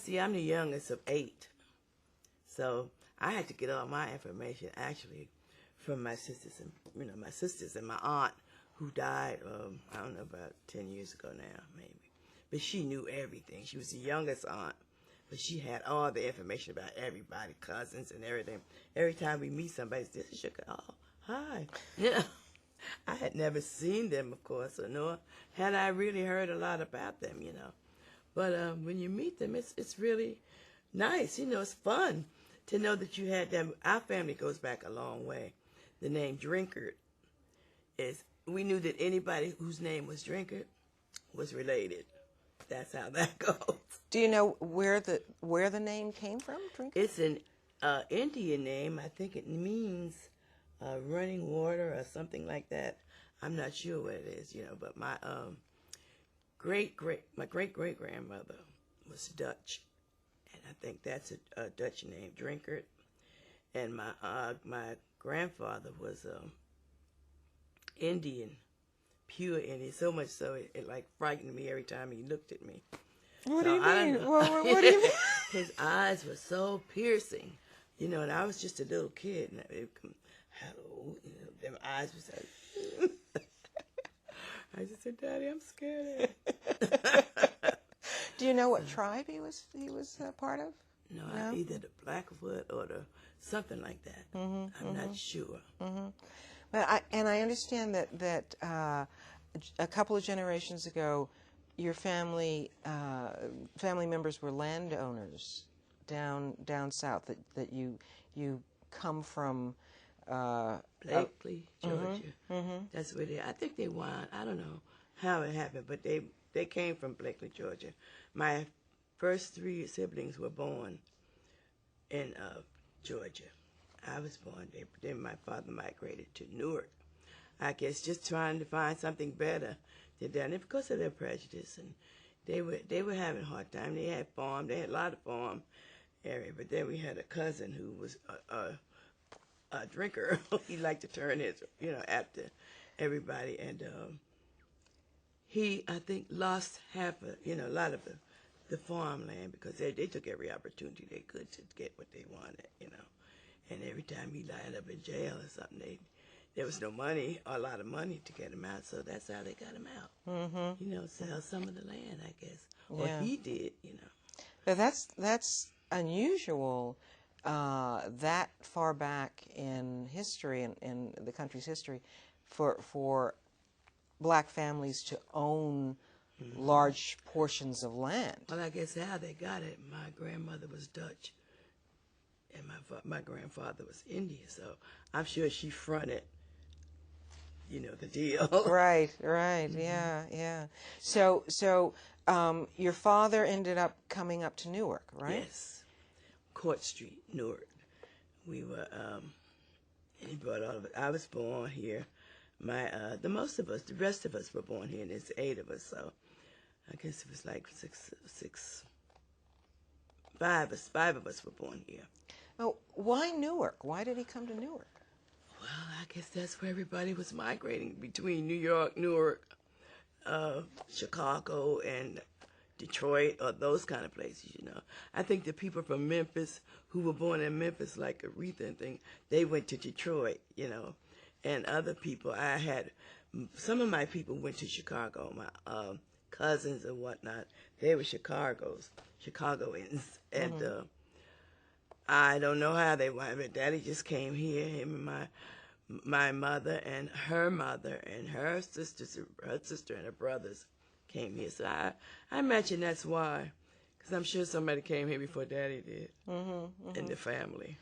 see, I'm the youngest of 8. So I had to get all my information actually from my sisters and my sisters and my aunt who died I don't know, about 10 years ago now maybe. But she knew everything. She was the youngest aunt, but she had all the information about everybody, cousins and everything. Every time we meet somebody, this is your oh, hi. Yeah. I had never seen them, of course, or nor had I really heard a lot about them, But when you meet them, it's really nice. It's fun to know that you had them. Our family goes back a long way. The name Drinkard we knew that anybody whose name was Drinkard was related. That's how that goes. Do you know where the name came from, Drinkard? It's an Indian name. I think it means running water or something like that. I'm not sure what it is, but my great grandmother was Dutch, and I think that's a Dutch name, Drinkard. And my grandfather was Indian, pure Indian, so much so it like frightened me every time he looked at me. What do you mean? What do you mean? His eyes were so piercing, and I was just a little kid, and hello, them eyes was like. I just said, Daddy, I'm scared. Do you know what tribe he was part of? No, either the Blackfoot or something like that. I'm not sure. But I understand that a couple of generations ago, your family members were landowners down south. That you come from. Blakely, Georgia. That's where I think they won. I don't know how it happened, but they came from Blakely, Georgia. My first 3 siblings were born in Georgia. I was born there, but then my father migrated to Newark. I guess just trying to find something better than down there because of their prejudice, and they were having a hard time. They had farm. They had a lot of farm area, but then we had a cousin who was a drinker. He liked to turn his, after everybody, and he, I think, lost half a lot of the farmland because they took every opportunity they could to get what they wanted, And every time he lined up in jail or something, there was no money, or a lot of money to get him out, so that's how they got him out. Sell some of the land, I guess, or he did, But that's unusual. That far back in history, in the country's history, for black families to own large portions of land. Well, I guess how they got it. My grandmother was Dutch, and my grandfather was Indian, so I'm sure she fronted, the deal. Right, yeah. So your father ended up coming up to Newark, right? Yes. Court Street, Newark. We were, he brought all of it. I was born here. The rest of us were born here, and there's 8 of us, so I guess it was like 5 of us were born here. Oh, why Newark? Why did he come to Newark? Well, I guess that's where everybody was migrating between New York, Newark, Chicago, and Detroit, or those kind of places, I think the people from Memphis who were born in Memphis, like Aretha and thing, they went to Detroit, And other people, some of my people went to Chicago. My cousins and whatnot, they were Chicagoans. And I don't know how they went, but Daddy just came here, him and my mother and her sister and her brothers came here. So I imagine that's why, because I'm sure somebody came here before Daddy did in the family.